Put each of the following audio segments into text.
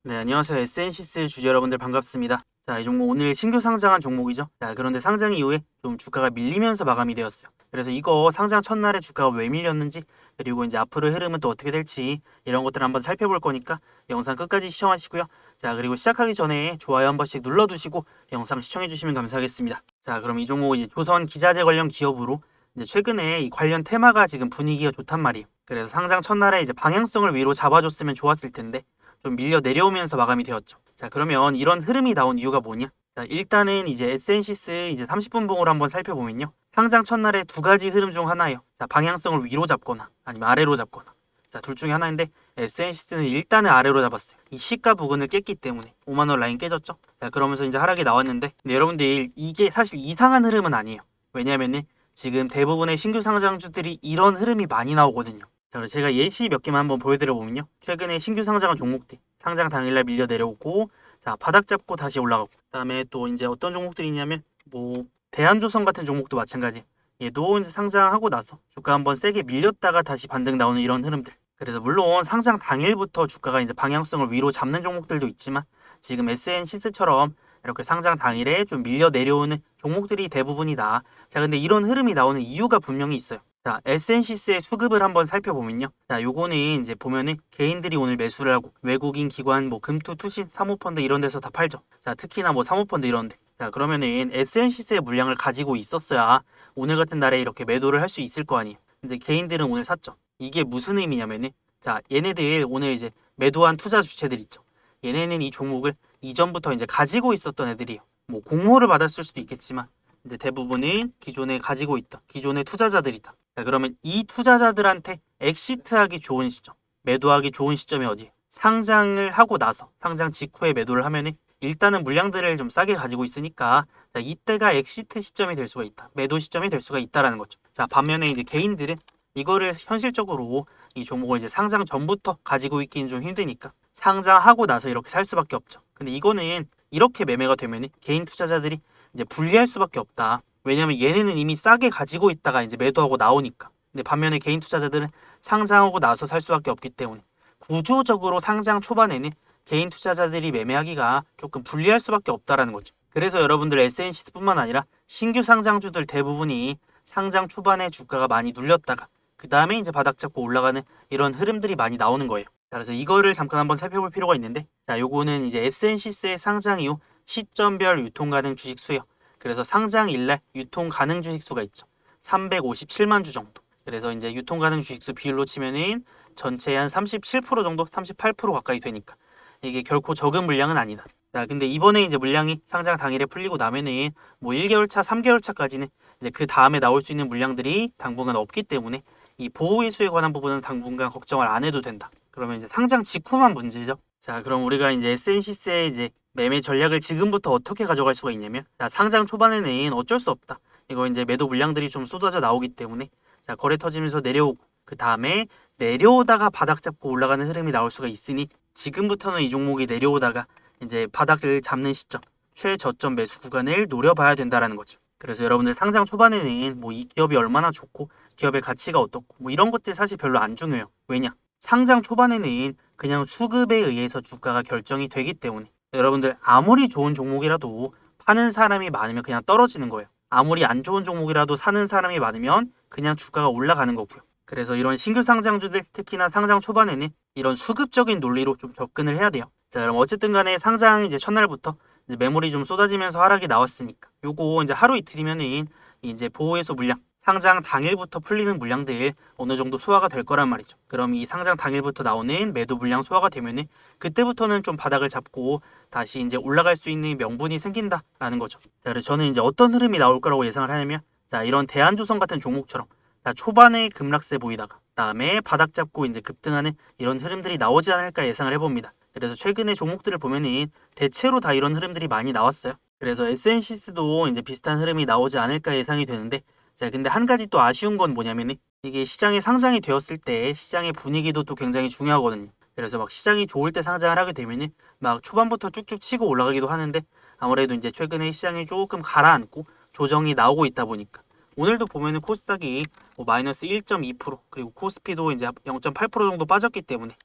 네, 안녕하세요. SNC스 주주 여러분들 반갑습니다. 자, 이 종목 오늘 신규 상장한 종목이죠. 자, 그런데 상장 이후에 좀 주가가 밀리면서 마감이 되었어요. 그래서 이거 상장 첫날에 주가가 왜 밀렸는지, 그리고 이제 앞으로 흐름은 또 어떻게 될지 이런 것들 한번 살펴볼 거니까 영상 끝까지 시청하시고요. 자, 그리고 시작하기 전에 좋아요 한 번씩 눌러두시고 영상 시청해 주시면 감사하겠습니다. 자, 그럼 이 종목 이제 조선 기자재 관련 기업으로 이제 최근에 이 관련 테마가 지금 분위기가 좋단 말이에요. 그래서 상장 첫날에 이제 방향성을 위로 잡아줬으면 좋았을 텐데 좀 밀려 내려오면서 마감이 되었죠. 자, 그러면 이런 흐름이 나온 이유가 뭐냐? 자, 일단은 이제 에센시스 이제 30분 봉으로 한번 살펴보면요. 상장 첫날에 두 가지 흐름 중 하나예요. 자, 방향성을 위로 잡거나 아니면 아래로 잡거나. 자, 둘 중에 하나인데 에센시스는 일단은 아래로 잡았어요. 이 시가 부근을 깼기 때문에 5만 원 라인 깨졌죠. 자, 그러면서 이제 하락이 나왔는데 근데 여러분들 이게 사실 이상한 흐름은 아니에요. 왜냐면은 지금 대부분의 신규 상장주들이 이런 흐름이 많이 나오거든요. 자, 그래서 제가 예시 몇 개만 한번 보여드려 보면요. 최근에 신규 상장한 종목들 상장 당일날 밀려 내려오고, 자, 바닥 잡고 다시 올라가고, 그다음에 또 이제 어떤 종목들이 있냐면 뭐 대한조선 같은 종목도 마찬가지. 얘도 이제 상장하고 나서 주가 한번 세게 밀렸다가 다시 반등 나오는 이런 흐름들. 그래서 물론 상장 당일부터 주가가 이제 방향성을 위로 잡는 종목들도 있지만 지금 SNC스처럼 이렇게 상장 당일에 좀 밀려 내려오는 종목들이 대부분이다. 자, 근데 이런 흐름이 나오는 이유가 분명히 있어요. 자, 에센시스의 수급을 한번 살펴보면요. 자, 요거는 이제 보면은 개인들이 오늘 매수를 하고 외국인 기관 뭐 금투, 투신, 사모펀드 이런 데서 다 팔죠. 자, 특히나 뭐 사모펀드 이런 데. 자, 그러면은 에센시스의 물량을 가지고 있었어야 오늘 같은 날에 이렇게 매도를 할 수 있을 거 아니에요. 근데 개인들은 오늘 샀죠. 이게 무슨 의미냐면은 자, 얘네들 오늘 이제 매도한 투자 주체들 있죠. 얘네는 이 종목을 이전부터 이제 가지고 있었던 애들이에요. 뭐 공모를 받았을 수도 있겠지만 이제 대부분은 기존에 가지고 있던 기존의 투자자들이다. 자, 그러면 이 투자자들한테 엑시트하기 좋은 시점, 매도하기 좋은 시점이 어디? 상장을 하고 나서, 상장 직후에 매도를 하면은 일단은 물량들을 좀 싸게 가지고 있으니까 자, 이때가 엑시트 시점이 될 수가 있다. 매도 시점이 될 수가 있다라는 거죠. 자, 반면에 이제 개인들은 이거를 현실적으로 이 종목을 이제 상장 전부터 가지고 있기는 좀 힘드니까 상장하고 나서 이렇게 살 수밖에 없죠. 근데 이거는 이렇게 매매가 되면은 개인 투자자들이 이제 불리할 수밖에 없다. 왜냐면 얘네는 이미 싸게 가지고 있다가 이제 매도하고 나오니까. 근데 반면에 개인 투자자들은 상장하고 나서 살 수밖에 없기 때문에 구조적으로 상장 초반에는 개인 투자자들이 매매하기가 조금 불리할 수밖에 없다라는 거죠. 그래서 여러분들 SNC뿐만 아니라 신규 상장주들 대부분이 상장 초반에 주가가 많이 눌렸다가 그 다음에 이제 바닥 잡고 올라가는 이런 흐름들이 많이 나오는 거예요. 자, 그래서 이거를 잠깐 한번 살펴볼 필요가 있는데, 자, 요거는 이제 SNC의 상장 이후 시점별 유통 가능 주식 수요. 그래서 상장 일날 유통 가능 주식 수가 있죠. 357만 주 정도. 그래서 이제 유통 가능 주식 수 비율로 치면은 전체의 한 37% 정도, 38% 가까이 되니까 이게 결코 적은 물량은 아니다. 자, 근데 이번에 이제 물량이 상장 당일에 풀리고 나면은 뭐 1개월 차, 3개월 차까지는 이제 그 다음에 나올 수 있는 물량들이 당분간 없기 때문에 이 보호이수에 관한 부분은 당분간 걱정을 안 해도 된다. 그러면 이제 상장 직후만 문제죠. 자, 그럼 우리가 이제 SNC의 이제 매매 전략을 지금부터 어떻게 가져갈 수가 있냐면, 자, 상장 초반에는 어쩔 수 없다. 이거 이제 매도 물량들이 좀 쏟아져 나오기 때문에 자, 거래 터지면서 내려오고 그 다음에 내려오다가 바닥 잡고 올라가는 흐름이 나올 수가 있으니 지금부터는 이 종목이 내려오다가 이제 바닥을 잡는 시점, 최저점 매수 구간을 노려봐야 된다라는 거죠. 그래서 여러분들 상장 초반에는 뭐 이 기업이 얼마나 좋고 기업의 가치가 어떻고 뭐 이런 것들 사실 별로 안 중요해요. 왜냐? 상장 초반에는 그냥 수급에 의해서 주가가 결정이 되기 때문에 여러분들 아무리 좋은 종목이라도 파는 사람이 많으면 그냥 떨어지는 거예요. 아무리 안 좋은 종목이라도 사는 사람이 많으면 그냥 주가가 올라가는 거고요. 그래서 이런 신규 상장주들 특히나 상장 초반에는 이런 수급적인 논리로 좀 접근을 해야 돼요. 자, 그럼 어쨌든 간에 상장 이제 첫날부터 이제 매물이 좀 쏟아지면서 하락이 나왔으니까 요거 이제 하루 이틀이면은 이제 보호해소 물량 상장 당일부터 풀리는 물량들 어느 정도 소화가 될 거란 말이죠. 그럼 이 상장 당일부터 나오는 매도 물량 소화가 되면은 그때부터는 좀 바닥을 잡고 다시 이제 올라갈 수 있는 명분이 생긴다라는 거죠. 자, 그래서 저는 이제 어떤 흐름이 나올 거라고 예상을 하냐면, 자, 이런 대한조선 같은 종목처럼 자, 초반에 급락세 보이다가 다음에 바닥 잡고 이제 급등하는 이런 흐름들이 나오지 않을까 예상을 해봅니다. 그래서 최근에 종목들을 보면은 대체로 다 이런 흐름들이 많이 나왔어요. 그래서 SNC스도 이제 비슷한 흐름이 나오지 않을까 예상이 되는데, 자, 근데 한 가지 또 아쉬운 건 뭐냐면은 이게 시장에 상장이 되었을 때 시장의 분위기도 또 굉장히 중요하거든요. 그래서 막 시장이 좋을 때 상장을 하게 되면은 막 초반부터 쭉쭉 치고 올라가기도 하는데 아무래도 이제 최근에 시장이 조금 가라앉고 조정이 나오고 있다 보니까 오늘도 보면은 코스닥이 뭐 마이너스 1.2% 그리고 코스피도 이제 0.8% 정도 빠졌기 때문에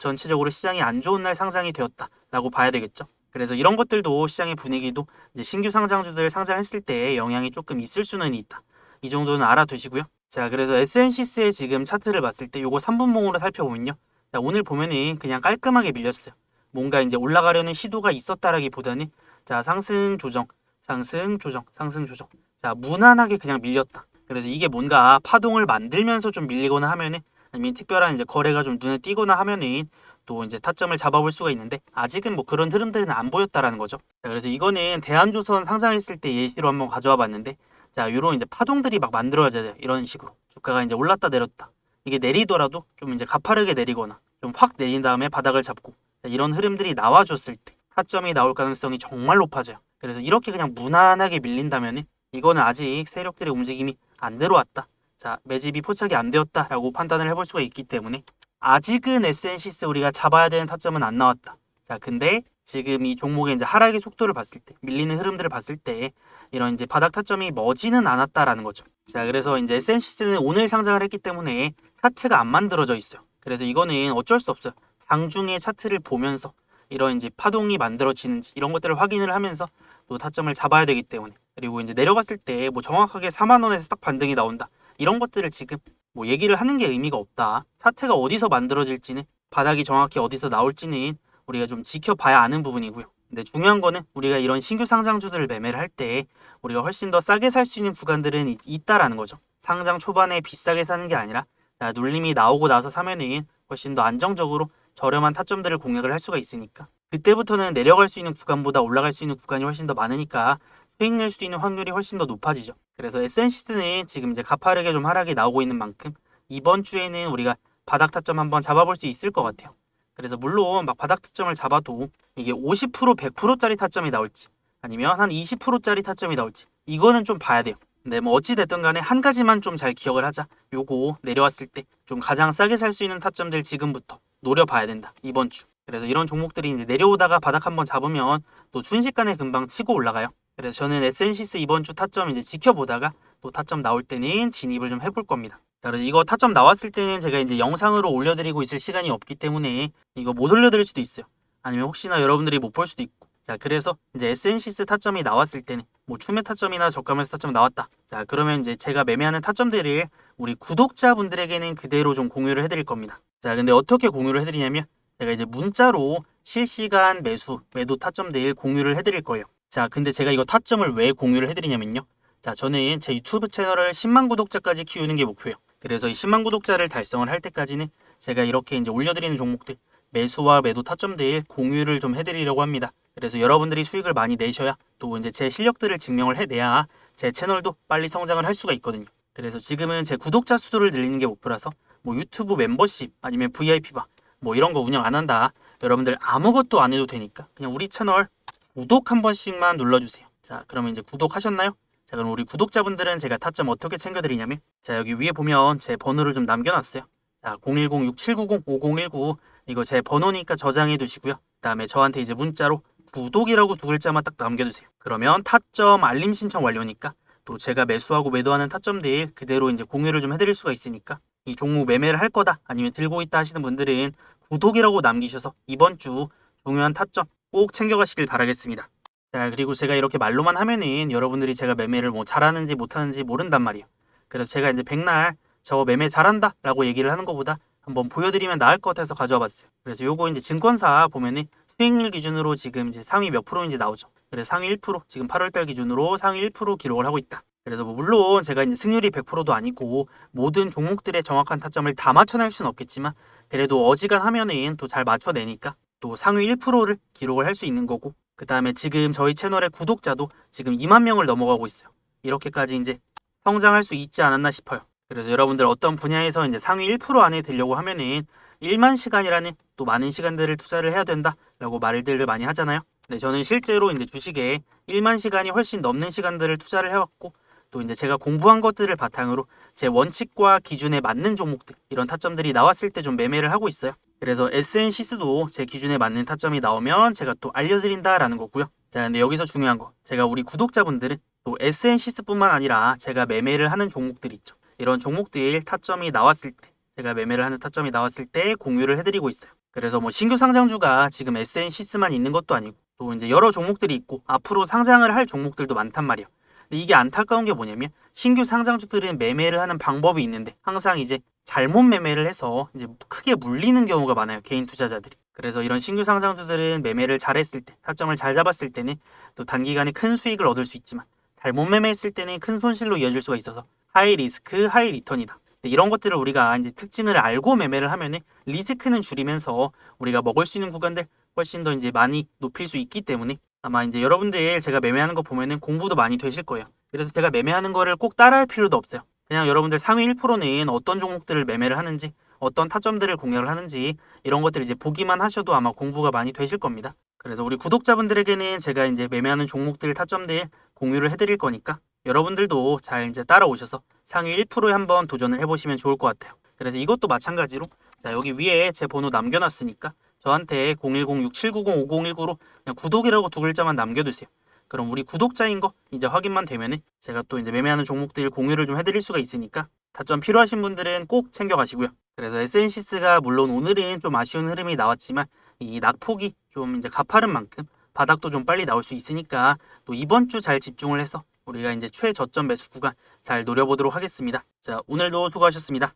전체적으로 시장이 안 좋은 날 상장이 되었다라고 봐야 되겠죠. 그래서 이런 것들도 시장의 분위기도 이제 신규 상장주들 상장했을 때 영향이 조금 있을 수는 있다. 이 정도는 알아두시고요. 자, 그래서 SNC스의 지금 차트를 봤을 때 요거 3분봉으로 살펴보면요. 자, 오늘 보면은 그냥 깔끔하게 밀렸어요. 뭔가 이제 올라가려는 시도가 있었다라기보다는 자, 상승 조정, 상승 조정, 상승 조정. 자, 무난하게 그냥 밀렸다. 그래서 이게 뭔가 파동을 만들면서 좀 밀리거나 하면은 아니면 특별한 이제 거래가 좀 눈에 띄거나 하면은 또 이제 타점을 잡아볼 수가 있는데 아직은 뭐 그런 흐름들은 안 보였다라는 거죠. 자, 그래서 이거는 대한조선 상장했을 때 예시로 한번 가져와 봤는데 자, 요런 이제 파동들이 막 만들어져야 돼요. 이런 식으로. 주가가 이제 올랐다 내렸다. 이게 내리더라도 좀 이제 가파르게 내리거나 좀 확 내린 다음에 바닥을 잡고 자, 이런 흐름들이 나와줬을 때 타점이 나올 가능성이 정말 높아져요. 그래서 이렇게 그냥 무난하게 밀린다면은 이거는 아직 세력들의 움직임이 안 들어왔다. 자, 매집이 포착이 안 되었다라고 판단을 해볼 수가 있기 때문에 아직은 SNC스 우리가 잡아야 되는 타점은 안 나왔다. 자, 근데 지금 이 종목의 이제 하락의 속도를 봤을 때, 밀리는 흐름들을 봤을 때 이런 이제 바닥 타점이 머지는 않았다라는 거죠. 자, 그래서 이제 SNC스는 오늘 상장을 했기 때문에 차트가 안 만들어져 있어요. 그래서 이거는 어쩔 수 없어요. 장중의 차트를 보면서 이런 이제 파동이 만들어지는지 이런 것들을 확인을 하면서 또 타점을 잡아야 되기 때문에 그리고 이제 내려갔을 때 뭐 정확하게 4만 원에서 딱 반등이 나온다. 이런 것들을 지금 뭐 얘기를 하는 게 의미가 없다. 차트가 어디서 만들어질지는 바닥이 정확히 어디서 나올지는 우리가 좀 지켜봐야 아는 부분이고요. 근데 중요한 거는 우리가 이런 신규 상장주들을 매매를 할 때 우리가 훨씬 더 싸게 살 수 있는 구간들은 있다라는 거죠. 상장 초반에 비싸게 사는 게 아니라 눌림이 나오고 나서 사면은 훨씬 더 안정적으로 저렴한 타점들을 공략을 할 수가 있으니까 그때부터는 내려갈 수 있는 구간보다 올라갈 수 있는 구간이 훨씬 더 많으니까 수익 낼 수 있는 확률이 훨씬 더 높아지죠. 그래서 SNC는 지금 이제 가파르게 좀 하락이 나오고 있는 만큼 이번 주에는 우리가 바닥 타점 한번 잡아볼 수 있을 것 같아요. 그래서 물론 막 바닥 타점을 잡아도 이게 50% 100%짜리 타점이 나올지 아니면 한 20%짜리 타점이 나올지 이거는 좀 봐야 돼요. 근데 뭐 어찌 됐든 간에 한 가지만 좀 잘 기억을 하자. 요거 내려왔을 때 좀 가장 싸게 살 수 있는 타점들 지금부터 노려봐야 된다. 이번 주. 그래서 이런 종목들이 이제 내려오다가 바닥 한번 잡으면 또 순식간에 금방 치고 올라가요. 그래서 저는 SNC스 이번 주 타점 이제 지켜보다가 또 타점 나올 때는 진입을 좀 해볼 겁니다. 자, 그래서 이거 타점 나왔을 때는 제가 이제 영상으로 올려드리고 있을 시간이 없기 때문에 이거 못 올려드릴 수도 있어요. 아니면 혹시나 여러분들이 못 볼 수도 있고. 자, 그래서 이제 SNC스 타점이 나왔을 때는 뭐 추매 타점이나 저가면서 타점 나왔다. 자, 그러면 이제 제가 매매하는 타점들을 우리 구독자분들에게는 그대로 좀 공유를 해드릴 겁니다. 자, 근데 어떻게 공유를 해드리냐면 제가 이제 문자로 실시간 매수, 매도 타점들 공유를 해드릴 거예요. 자, 근데 제가 이거 타점을 왜 공유를 해드리냐면요. 자, 저는 제 유튜브 채널을 10만 구독자까지 키우는 게 목표예요. 그래서 이 10만 구독자를 달성을 할 때까지는 제가 이렇게 이제 올려드리는 종목들, 매수와 매도 타점들 공유를 좀 해드리려고 합니다. 그래서 여러분들이 수익을 많이 내셔야 또 이제 제 실력들을 증명을 해내야 제 채널도 빨리 성장을 할 수가 있거든요. 그래서 지금은 제 구독자 수를 늘리는 게 목표라서 뭐 유튜브 멤버십 아니면 VIP바 뭐 이런 거 운영 안 한다. 여러분들 아무것도 안 해도 되니까 그냥 우리 채널 구독 한 번씩만 눌러주세요. 자, 그러면 이제 구독하셨나요? 자, 그럼 우리 구독자분들은 제가 타점 어떻게 챙겨드리냐면 자, 여기 위에 보면 제 번호를 좀 남겨놨어요. 자, 010-6790-5019 이거 제 번호니까 저장해 두시고요. 그 다음에 저한테 이제 문자로 구독이라고 두 글자만 딱 남겨주세요. 그러면 타점 알림 신청 완료니까 또 제가 매수하고 매도하는 타점들 그대로 이제 공유를 좀 해드릴 수가 있으니까 이 종목 매매를 할 거다 아니면 들고 있다 하시는 분들은 구독이라고 남기셔서 이번 주 중요한 타점 꼭 챙겨가시길 바라겠습니다. 자, 그리고 제가 이렇게 말로만 하면은 여러분들이 제가 매매를 뭐 잘하는지 못하는지 모른단 말이에요. 그래서 제가 이제 백날 저 매매 잘한다 라고 얘기를 하는 것보다 한번 보여드리면 나을 것 같아서 가져와 봤어요. 그래서 요거 이제 증권사 보면은 수익률 기준으로 지금 이제 상위 몇 프로인지 나오죠. 그래서 상위 1% 지금 8월달 기준으로 상위 1% 기록을 하고 있다. 그래서 뭐 물론 제가 이제 승률이 100%도 아니고 모든 종목들의 정확한 타점을 다 맞춰낼 수는 없겠지만 그래도 어지간하면은 또 잘 맞춰내니까 또 상위 1%를 기록을 할 수 있는 거고 그 다음에 지금 저희 채널의 구독자도 지금 2만 명을 넘어가고 있어요. 이렇게까지 이제 성장할 수 있지 않았나 싶어요. 그래서 여러분들 어떤 분야에서 이제 상위 1% 안에 들려고 하면은 1만 시간이라는 또 많은 시간들을 투자를 해야 된다라고 말들을 많이 하잖아요. 근데 저는 실제로 이제 주식에 1만 시간이 훨씬 넘는 시간들을 투자를 해왔고 또 이제 제가 공부한 것들을 바탕으로 제 원칙과 기준에 맞는 종목들 이런 타점들이 나왔을 때 좀 매매를 하고 있어요. 그래서 SNC스도 제 기준에 맞는 타점이 나오면 제가 또 알려드린다라는 거고요. 자, 근데 여기서 중요한 거 제가 우리 구독자분들은 또 SNC스뿐만 아니라 제가 매매를 하는 종목들 있죠. 이런 종목들 타점이 나왔을 때 제가 매매를 하는 타점이 나왔을 때 공유를 해드리고 있어요. 그래서 뭐 신규 상장주가 지금 SNC스만 있는 것도 아니고 또 이제 여러 종목들이 있고 앞으로 상장을 할 종목들도 많단 말이에요. 근데 이게 안타까운 게 뭐냐면 신규 상장주들은 매매를 하는 방법이 있는데 항상 이제 잘못 매매를 해서 이제 크게 물리는 경우가 많아요. 개인 투자자들이. 그래서 이런 신규 상장주들은 매매를 잘했을 때, 타점을 잘 잡았을 때는 또 단기간에 큰 수익을 얻을 수 있지만 잘못 매매했을 때는 큰 손실로 이어질 수가 있어서 하이 리스크, 하이 리턴이다. 이런 것들을 우리가 이제 특징을 알고 매매를 하면은 리스크는 줄이면서 우리가 먹을 수 있는 구간들 훨씬 더 이제 많이 높일 수 있기 때문에 아마 이제 여러분들 제가 매매하는 거 보면은 공부도 많이 되실 거예요. 그래서 제가 매매하는 거를 꼭 따라할 필요도 없어요. 그냥 여러분들 상위 1%는 어떤 종목들을 매매를 하는지, 어떤 타점들을 공략을 하는지 이런 것들 이제 보기만 하셔도 아마 공부가 많이 되실 겁니다. 그래서 우리 구독자분들에게는 제가 이제 매매하는 종목들 타점들 공유를 해드릴 거니까 여러분들도 잘 이제 따라오셔서 상위 1%에 한번 도전을 해보시면 좋을 것 같아요. 그래서 이것도 마찬가지로 자 여기 위에 제 번호 남겨놨으니까 저한테 010-6790-5019로 그냥 구독이라고 두 글자만 남겨두세요. 그럼 우리 구독자인 거 이제 확인만 되면은 제가 또 이제 매매하는 종목들 공유를 좀 해드릴 수가 있으니까 타점 필요하신 분들은 꼭 챙겨가시고요. 그래서 SNC스가 물론 오늘은 좀 아쉬운 흐름이 나왔지만 이 낙폭이 좀 이제 가파른 만큼 바닥도 좀 빨리 나올 수 있으니까 또 이번 주 잘 집중을 해서 우리가 이제 최저점 매수 구간 잘 노려보도록 하겠습니다. 자, 오늘도 수고하셨습니다.